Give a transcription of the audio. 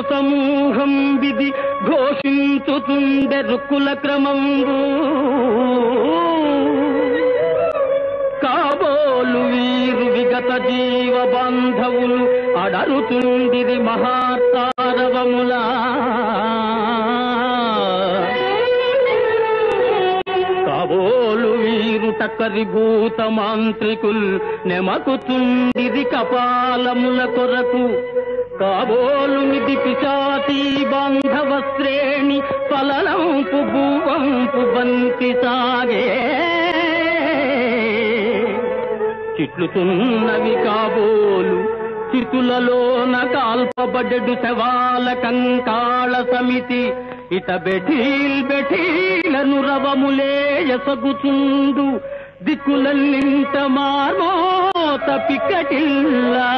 సమూహం విధి ఘోషించుతుండే రుక్కుల క్రమంబు కాబోలు వీరు విగత జీవ బాంధవులు అడరుతుండిరి మహాతారవములా కాబోలు వీరు టక్కరిభూత మాంత్రికుల్ నెమకుతుండిరి కపాలముల కొరకు కాబోలు నిధి పిశాచీ బాంధవ శ్రేణి పలలంపు భూవంపు బంతి సాగే చిట్లుతున్నవి కాబోలు చితులలోన కాల్పబడ్డు శవాల కంకాళ సమితి ఇత బెఠీలను రవములే ఎసగుచుండు దిక్కులన్నింత మార్మోత పిక్కటిల్లా